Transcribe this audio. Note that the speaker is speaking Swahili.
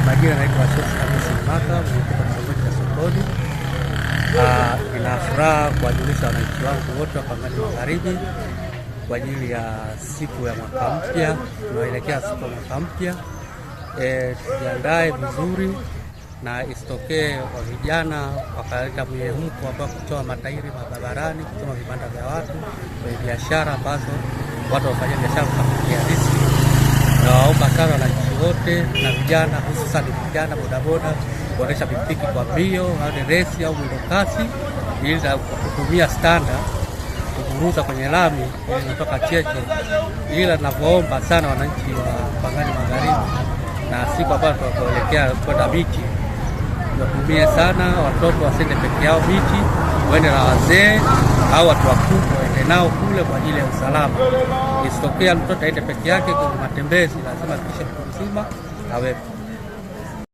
majina naitwa Hamisi Maka, mwenyekiti wa sokoni. Nina furaha kuwajulisha wananchi wangu wote wa Pangani Magharibi kwa ajili ya siku ya mwaka mpya. Tunaelekea siku ya mwaka mpya, tujiandae vizuri na isitokee kwa vijana wakaleta mihemko ambao kutoa matairi barabarani, kutoa vibanda vya watu kwenye biashara ambazo watu wafanya biashara kufikia riski. Na waomba sana wananchi wote na vijana, hususan vijana bodaboda, kuendesha pikipiki kwa mbio au resi au mwendo kasi, ili kutumia standa kuburuza kwenye lami ili kutoka cheche. Ila ninavyoomba sana wananchi wa Pangani Magharibi na siku ambayo tunaelekea kwenda bichi, tunatumie sana watoto wasende peke yao bichi, waende na wazee au watu wakubwa waende nao kule kwa ajili ya usalama. Isitokea mtoto aende peke yake kwenye matembezi, lazima kisha mtu mzima awepo.